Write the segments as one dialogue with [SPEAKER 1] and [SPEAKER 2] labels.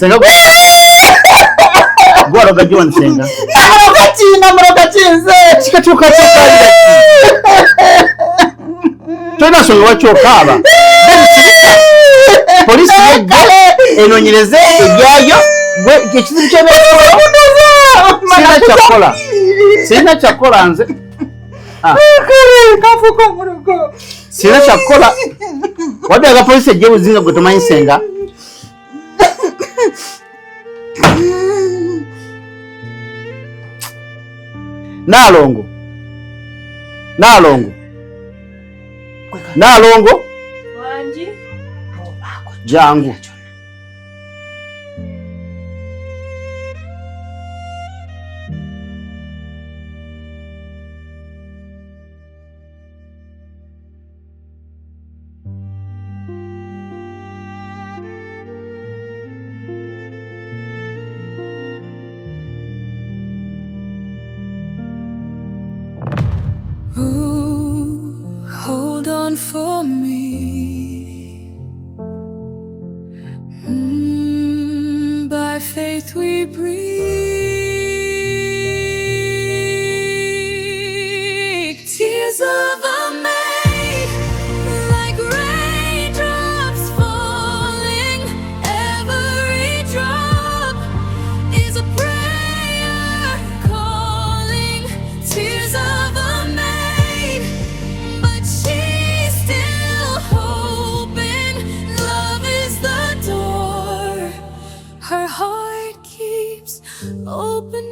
[SPEAKER 1] Senga gwaloga Joan senga.
[SPEAKER 2] Namroga chinze.
[SPEAKER 1] Chikatuka chokali. Tona so wacho kaba. Polisi yegga enonyereze ejayo gwe ekizibu kyebe. Sina chakola nze.
[SPEAKER 2] Kafuko murugo.
[SPEAKER 1] Sina chakola. Wadi aga polisi ejebu zinga gwe tomanyi senga. Nalongo.
[SPEAKER 3] Wanji.
[SPEAKER 1] Jangu.
[SPEAKER 4] Hold on for me. By faith we breathe. Tears of a maid, like raindrops falling. Every drop is a prayer calling. Tears of a maid, but she's still hoping. Love is the door her heart keeps opening.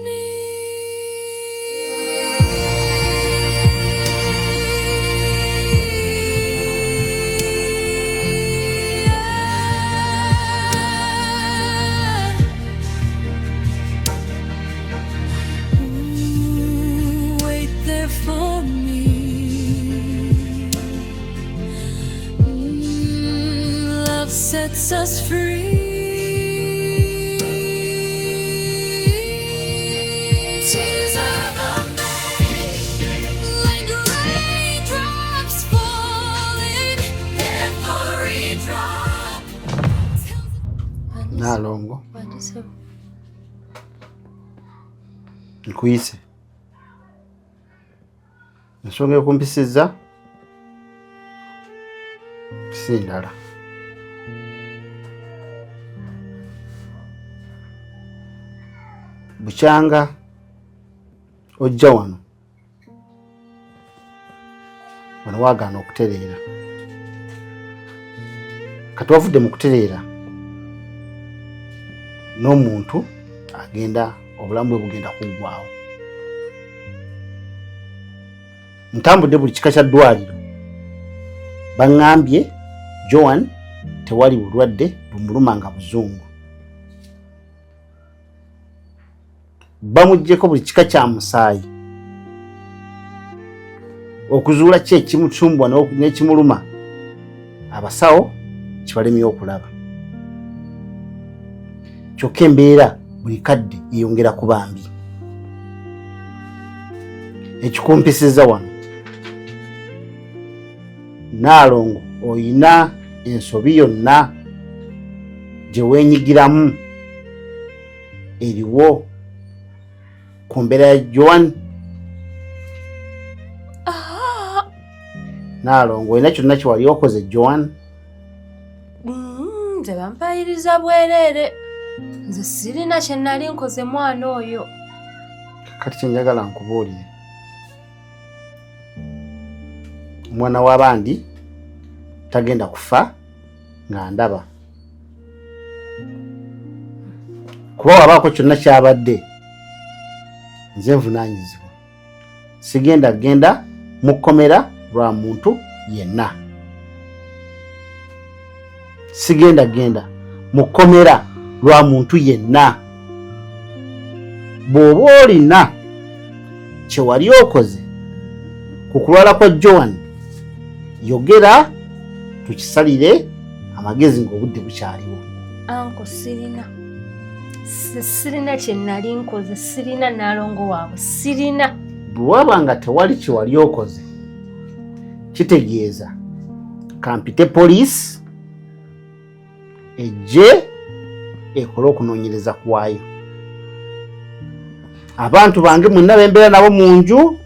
[SPEAKER 4] Wait there for me. Love sets us free. Tears of a maid, like raindrops falling. Every drop.
[SPEAKER 1] Nalongo. Nkuyise. Nsonga yokumpisiza sindala. Buchanga ojja wano wagaana okutereera. Kati wavudde mu kutereera n'omuntu agenda obulamu bwe bugenda kuggwaawo. Ntambudde buli kika kya ddwaliro baŋŋambye Joan tewali bulwadde bumuluma nga buzungu. Bamuggyeko buli kika kya musaayi okuzuula ki ekimutumbwa n'ekimuluma abasawo kibalemye okulaba. Kyokka embeera buli kadde yeyongera kuba mbi. Ekikumpisiza wano Nalongo oyina ensobi yonna gye weenyigiramu eriwo ku mbeera ya Joan. Nalongo olina kyonna kye wali okoze Joan?
[SPEAKER 3] Nze bampayiriza bwereere. Nze sirina kye nali nkoze mwana oyo.
[SPEAKER 1] Kati kyenjagala nkubuulire, omwana w'abandi tagenda kufa nga ndaba. Kuba wabaako kyonna kyabadde nze nvunaanyizibwa. Sigenda genda mu kkomera lwa muntu yenna. Sigenda genda mu kkomera lwa muntu yenna. Bw'oba olina kye wali okoze ku kulwala kwa Joan, yogera tukisalire amagezi ng'obudde bukyaliwo.
[SPEAKER 3] Anko sirina. Sirina kye nali nkoze, sirina Nalongo waabwe, sirina.
[SPEAKER 1] Bw'waba nga tewali kye wali okoze, kitegeeza kampite poliisi ejje ekole okunoonyereza kwayo. Abantu bange mwenna bembeera nabo mu nju,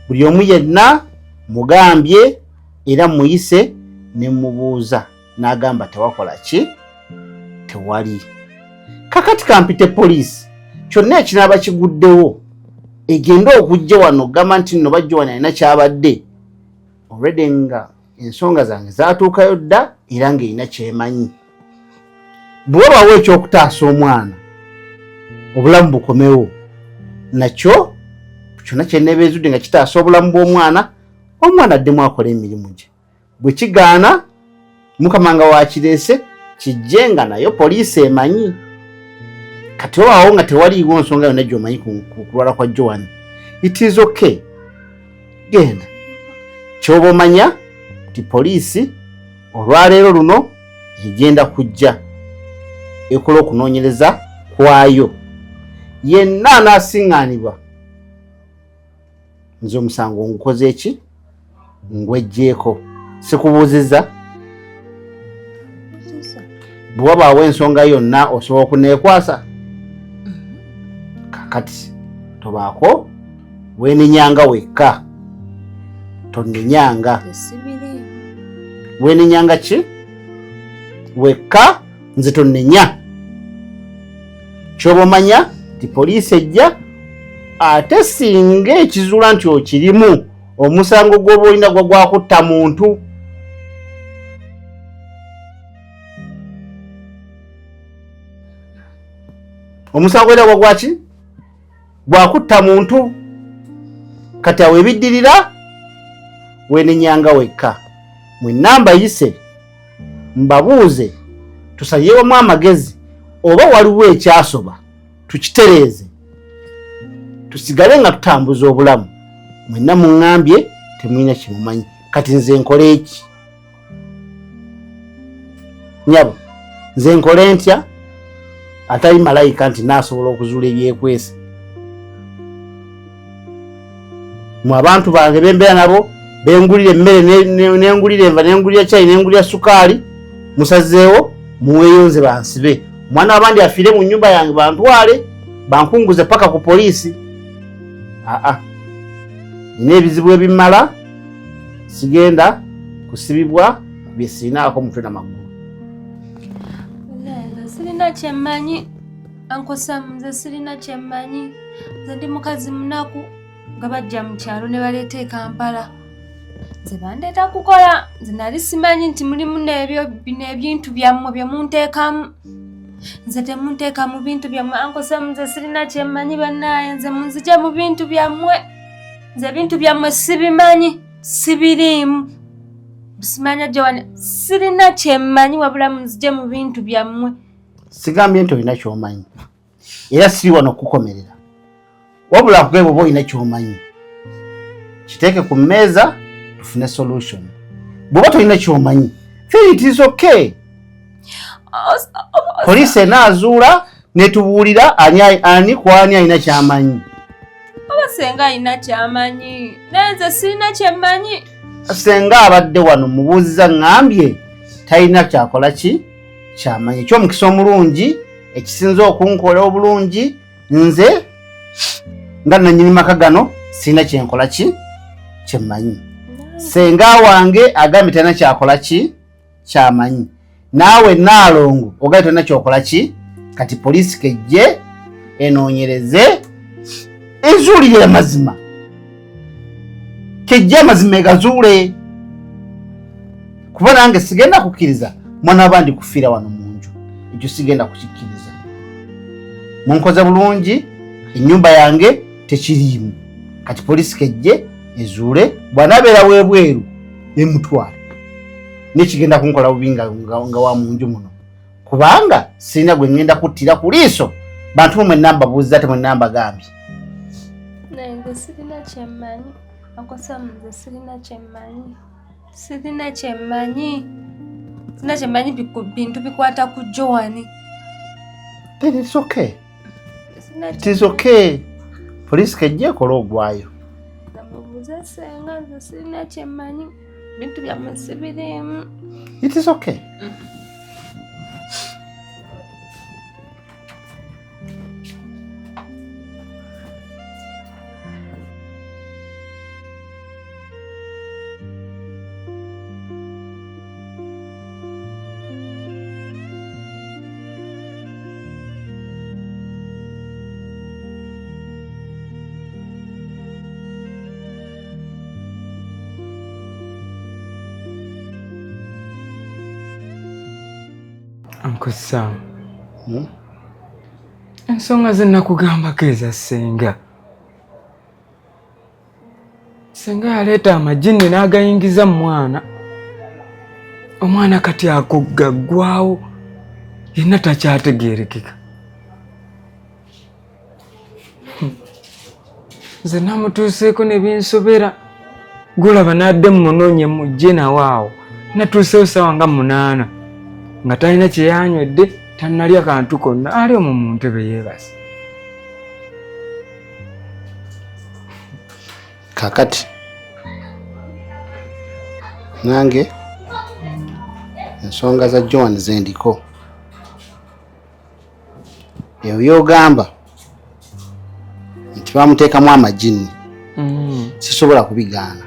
[SPEAKER 1] buli omu yenna mugambye era muyise ne mubuuza, n'agamba tewakola ki, tewali. Kakati kampite poliisi kyonna ekinaaba kiguddewo egenda okujja wano gamba nti nno bajja wano alina kyabadde, already nga ensonga zange zaatuukayo dda era ng'erina kyemanyi. Bwe wabawo ekyokutaasa omwana obulamu bukomewo, nakyo kyonna kyenneebeezudde nga kitaasa obulamu bw'omwana, omwana addemu akola emirimu gye. Bwe kigaana Mukama nga wakireese kijje nga nayo poliisi emanyi. Kati wabaawo nga tewaliiwo nsonga yonna gy'omanyi ku kulwala kwa Joan, it is okay. Genda ky'oba omanya nti poliisi olwaleero luno egenda kujja ekola okunoonyereza kwayo. Yenna anaasiŋŋaanibwa nze omusango ngukoze eki, ngweggyeko. Sikubuuzizza bwe wabaawo ensonga yonna osobola okuneekwasa. Kakati tobaako weenenyanga wekka, tonnenyanga. Weenenyanga ki? Wekka, nze tonnenya. Ky'oba omanya nti poliisi ejja, ate singa ekizuula nti okirimu, omusango gw'oba olina gwa kutta muntu. Omusango era gwaki? Gwa kutta muntu. Kati awo ebiddirira weenenyanga wekka. Mwenna mbayise mbabuuze tusaliremu amagezi oba waliwo ekyasoba tukitereeze tusigale nga tutambuza obulamu. Mwenna muŋŋambye temulina kimumanyi. Kati nze nkole eki? Nyabo nze nkole ntya? Atali malayika nti naasobola okuzuula ebyekwese. Mu abantu bange bembeera nabo bengulira emmere nengulira enva nengulira caayi nengulira sukaali, musazeewo muweeyonze bansibe. Omwana w'abandi afiire mu nnyumba yange bantwale bankunguze paka ku poliisi. Nina ebizibu ebimala, sigenda kusibibwa bye sirinaako mutwe n'amagulu.
[SPEAKER 3] Sirina kyemmanyi ankosamu, nze sirina kyemmanyi. Nze ndi mukazi munaku nga bajja mu kyalo ne baleeta e Kampala. Nze bandeeta kukola, nze nali simanyi nti mulimu n'ebyo bino ebintu byammwe bye munteekamu. Nze temunteeka mu bintu byammwe ankosamu, nze sirina kyemmanyi bannaaye, nze munzigye mu bintu byammwe. Nze ebintu byammwe sibimanyi, sibiriimu. Bisimanya Joan, sirina kyemmanyi wabula munzigye mu bintu byammwe.
[SPEAKER 1] Sigambye nti olina ky'omanyi era siri wano okukukomerera, wabula kugeba oba olina ky'omanyi kiteeke ku mmeeza tufune solution. Bw'oba tolina ky'omanyi feel it is okay. Poliisi enaazuula netubuulira ani kwani alina ky'amanyi.
[SPEAKER 3] Oba senga alina ky'amanyi naye nze sirina kyemmanyi.
[SPEAKER 1] Senga abadde wano mubuuziza ngambye talina kyakola ki ky'amanyi. Eky'omukisa omulungi ekisinze okunkola obulungi, nze nga nannyini maka gano sirina kyenkola ki kyemmanyi. Senga wange agambye talina kyakola ki ky'amanyi. Naawe Naalongo ogambye talina kyokola ki. Kati poliisi kejje enoonyereze ezuulire amazima, kejje amazima egazuule. Kuba nange sigenda kukkiriza mwana w'abandi kufiira wano mu nju, ekyo sigenda kukikkiriza. Munkoze bulungi, ennyumba yange tekiriimu. Kati poliisi kejje ezuule, bw'anaabeera w'ebweru emutwale. Nekigenda kunkola bubi nga wa mu nju muno, kubanga sirina gwe ngenda kuttira ku liiso. Bantu mwenna mbabuuziza ate mwenna mbagambye.
[SPEAKER 3] Nze sirina kyemmanyi ankosamu, nze sirina kyemmanyi. Sirina kyemmanyi. Sirina kyemmanyi bintu bikwata ku Joan.
[SPEAKER 1] Then it's okay. It is okay. Poliisi kejje ekola ogwayo.
[SPEAKER 3] Namubuuza senga, nze sirina kyemmanyi. Bintu byammwe sibiriimu.
[SPEAKER 1] It is okay.
[SPEAKER 5] Uncle Sam. Ensonga ze nakugambako eza ssenga. Ssenga yaleeta amajini n'agayingiza mu mwana. Omwana kati akugaggwawo yenna takyategeerekeka. Nze namutuuseeko ne binsobera. Gulaba n'adde mmunoonye mujje nawe awo. Natuuseewo ssaawa nga 8 nga talina kye yanywedde, tannalya kantu konna, ali omwo mu ntebe yeebase.
[SPEAKER 1] Kakati nange ensonga za John zendiko. Eyo byogamba nti bamuteekamu amajini sisobola kubigaana,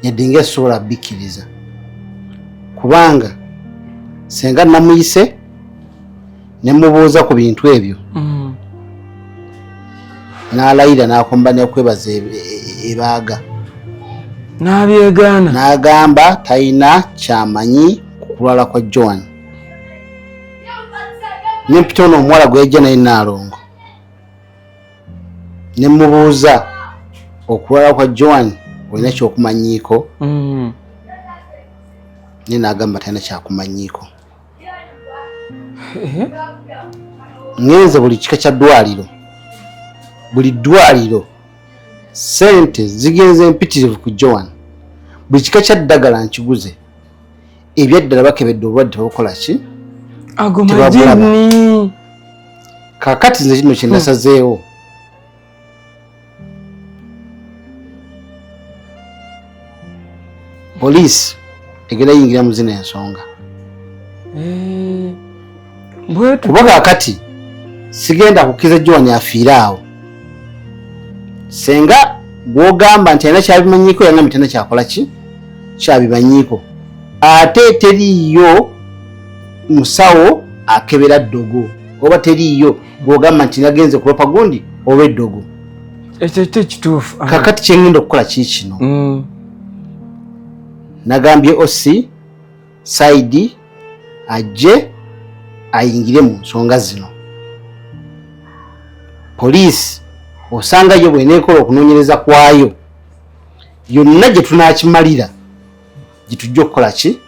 [SPEAKER 1] yadde ng'esobola bikkiriza kubanga senga namuyise ne mubuuza ku bintu ebyo n'alayira n'akomba n'okwebaza ebaaga
[SPEAKER 5] n'abyegaana
[SPEAKER 1] n'agamba talina kyamanyi ku kulwala kwa John. Nempita ono omuwala gwejja naye Naalongo ne mubuuza okulwala kwa John olina kyokumanyiiko ne n'agamba talina kyakumanyiiko. Ngenze buli kika kya ddwaliro, buli ddwaliro sente zigenze empitirivu ku John, buli kika kya ddagala nkiguze, ebyaddala bakebedde obulwadde babukola ki?
[SPEAKER 5] Ago majini.
[SPEAKER 1] Kakati nze kino kye nasazeewo. Poliisi egenda yingira mu zino ensonga. Kuba kakati sigenda kukkiriza John afiire awo. Senga gw'ogamba nti alina kyabimanyiiko yangambye talina kyakola ki? Kyabimanyiiko. Ate teriiyo musawo akebera ddogo oba teriiyo gw'ogamba nti nagenze kulopa gundi oba eddogo.
[SPEAKER 5] Ekyo kituufu.
[SPEAKER 1] Kakati kyengenda okukola kiki kino? Nagambye OC Saidi ajje ayingire mu nsonga zino. Poliisi osanga yo bw'eneekola okunoonyereza kwayo yonna gye tunaakimalira gye tujja okukola ki?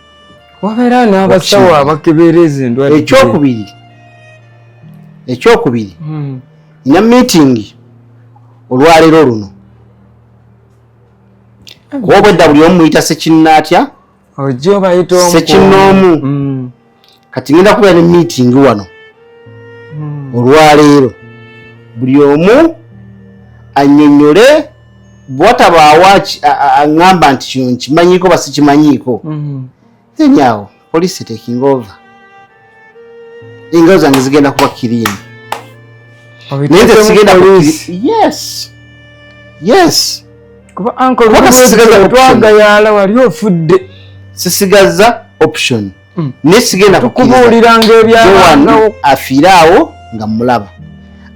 [SPEAKER 5] Wabeera n'abasawo abakebereza endwadde.
[SPEAKER 1] Ekyokubiri nina meeting olwaleero luno. Obwedda buli omu muyita Sekinnaatya
[SPEAKER 5] ojjo bayita
[SPEAKER 1] Sekinnoomu. Kati ngenda kubeera ne meeting wano olwaleero, buli omu annyonnyole bw'atabaawo aŋŋamba nti kino nkimanyiiko ba sikimanyiiko. Then awo poliisi taking over. Engalo zange zigenda kuba kiriini. Naye nze sigenda yes.
[SPEAKER 5] Kuba uncle twagayala wali ofudde.
[SPEAKER 1] Sisigaza option. Ne sigenda
[SPEAKER 5] kukubuuliranga eby'abantu
[SPEAKER 1] afiire awo nga mulaba.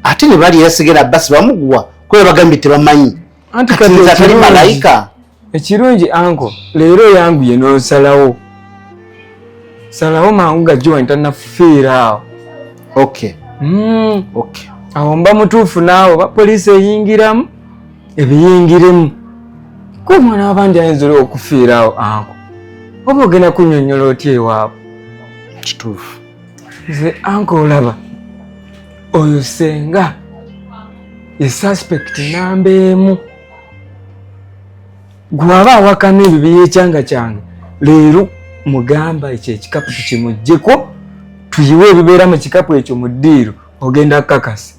[SPEAKER 1] Ate ne bali yasigera basi bamuguwa kuba bagambye tebamanyi.
[SPEAKER 5] Anti
[SPEAKER 1] kati atali malayika.
[SPEAKER 5] Ekirungi uncle leero yanguye n'osalawo. Salawo mangu ga John tannafiira awo.
[SPEAKER 1] Okay.
[SPEAKER 5] Awo mba mutuufu naawo ba poliisi eyingiramu ebiyingiremu. Kwe mwana abandi ayinza okufiira awo uncle. Oba ogenda kunnyonnyola otya ewaabwe?
[SPEAKER 1] Kituufu.
[SPEAKER 5] Nze uncle olaba oyo senga ye suspect namba emu. Gwaba awakana ebyo byekyanga kyange leero mugamba ekyo ekikapu tukimuggyeko tuyiwe ebibeera mu kikapu ekyo mu ddiiro ogenda kakasa.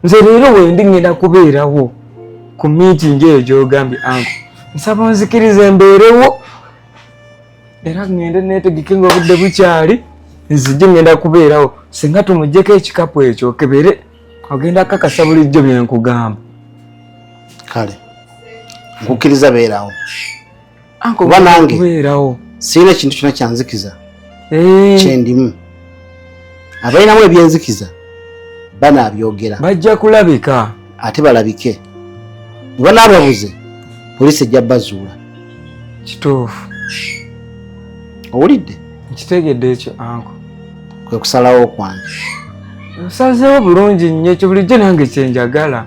[SPEAKER 5] Nze leero wendi ngenda kubeerawo ku meeting eyo gy'ogambye uncle. Nsaba onzikirize mbeerewo era ngende neetegeke ng'obudde bukyali nzijje ngenda kubeerawo singa tumuggyeko ekikapu ekyo okebere ogenda kakasa bulijjo bye nkugamba.
[SPEAKER 1] Kale nkukkiriza beerawo. Kuba nange sirina kintu kyonna kyanzikiza kyendimu. Abalinamu ebyenzikiza banaabyogera
[SPEAKER 5] bajja kulabika
[SPEAKER 1] ate balabike. Bwe banaababuze poliisi ejja bazuula.
[SPEAKER 5] Kituufu.
[SPEAKER 1] Owulidde?
[SPEAKER 5] Nkitegedde ekyo anko.
[SPEAKER 1] Kwe kusalawo kwange.
[SPEAKER 5] Osazeewo bulungi nnyo ekyo bulijjo nange kyenjagala.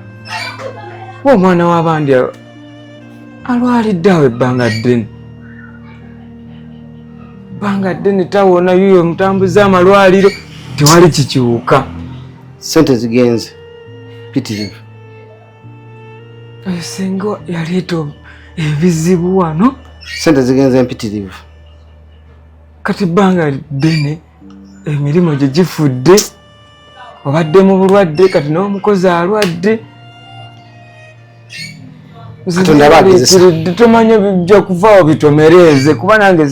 [SPEAKER 5] Kuba omwana w'abandi alwalidde awo ebbanga ddene. Ebbanga ddene tawona yuyo mutambuza amalwaliro tewali kikiwuka.
[SPEAKER 1] Sente zigenze pitirivu.
[SPEAKER 5] Oyo senga yaleeta ebizibu wano.
[SPEAKER 1] Sente zigenze mpitirivu.
[SPEAKER 5] Kati ebbanga ddene emirimu gye gifudde. Obadde mu bulwadde kati n'omukozi alwadde. Tomanye bijja kuvaawo bitomereeze kuba nange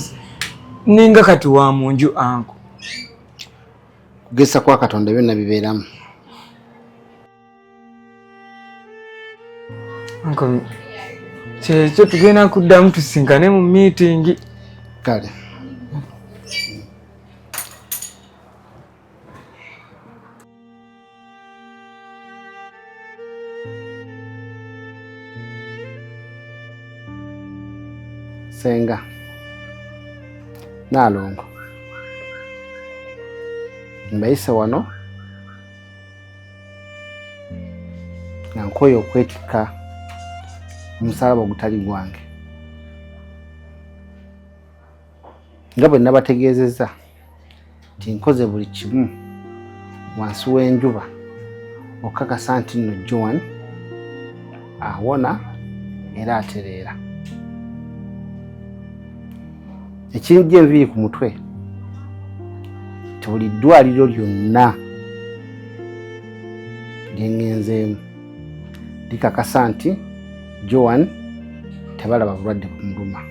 [SPEAKER 5] ninga kati wa munju anko.
[SPEAKER 1] Kugesa kwa Katonda byonna bibeeramu.
[SPEAKER 5] Anko kyekyo tugenda kuddamu tusinkane mu meeting.
[SPEAKER 1] Kale. Senga. Nalongo. Mbayise wano. Nankoye okwetika omusalaba ogutali gwange. Nga bwe nabategeezezza nti nkoze buli kimu wansi w'enjuba okakasa nti nno Joan awona era atereera. Ekinjja enviiri ku mutwe ti buli ddwaliro lyonna lye ngenzeemu likakasa nti Joan tebalaba bulwadde kumuluma.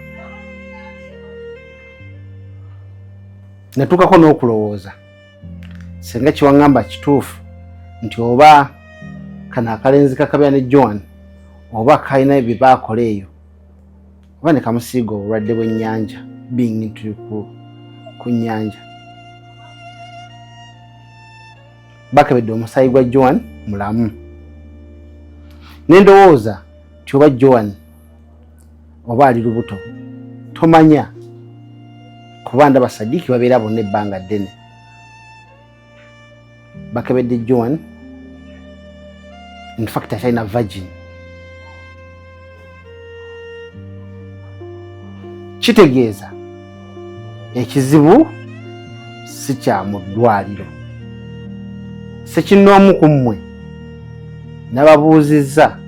[SPEAKER 1] Natuukako n'okulowooza senga kiwaŋŋamba kituufu nti oba kano akalenzi kakabya ne Joan oba kalina bye baakola eyo oba ne kamusiiga obulwadde bw'ennyanja being tuli ku nnyanja. Bakebedde omusaayi gwa Joan mulamu. Nendowooza ti oba Joan oba ali lubuto tomanya kuba ndaba Sadiiki babeera bonna ebbanga ddene. Bakebedde Joan in fact akyalina virgin. Kitegeeza ekizibu si kya mu ddwaliro. Sekinnoomu ku mmwe nababuuzizza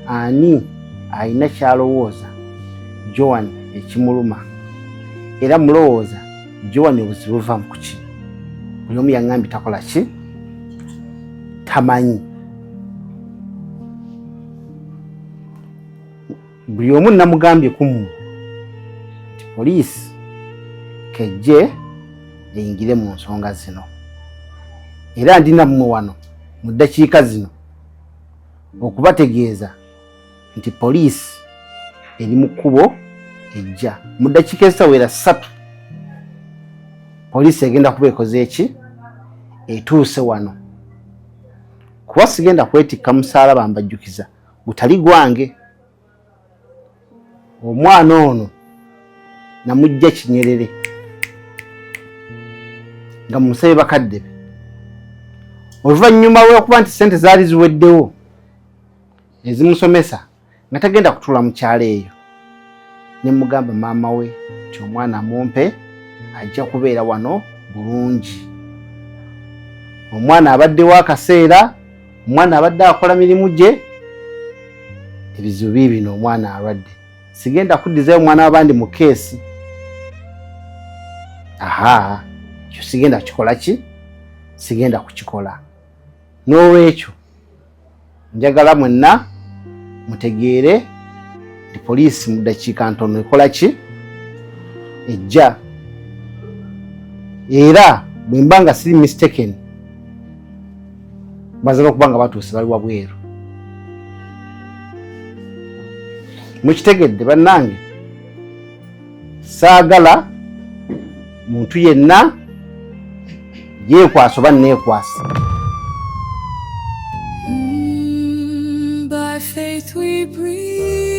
[SPEAKER 1] ani alina kyalowooza Joan ekimuluma era mulowooza Joan obuzibu buva mu kuki. Buli omu yaŋŋambye takola ki tamanyi. Buli omu namugambye ku mmwe nti poliisi kejje eyingire mu nsonga zino era ndina mmwe wano mu ddakiika zino okubategeeza nti poliisi eri mu kkubo ejja. Mu ddakiika ezitawera 3 poliisi egenda kuba ekoze eki etuuse wano. Kuba sigenda kwetikka musaalaba mbajjukiza gutali gwange. Omwana ono namujja Kinyerere nga mumusabye bakadde be. Oluvannyuma lw'okuba nti ssente zaali ziweddewo ezimusomesa nga tagenda kutuula mu kyalo eyo, ne mugamba maama we nti omwana mumpe ajja kubeera wano bulungi. Omwana abaddewo akaseera, omwana abadde akola mirimu gye, ebizibu biibino omwana alwadde. Sigenda kuddizayo omwana w'abandi mu keesi. Aha, kyo sigenda kukikola ki? Sigenda kukikola. N'olwekyo njagala mwenna mutegeere nti poliisi mu ddakiika ntono ekola ki? Ejja. Era bwe mba nga siri mistaken baza n'okuba nga batuuse bali wabweru. Mukitegedde bannange, saagala muntu yenna yeekwasa oba neekwasa.
[SPEAKER 4] By faith we breathe.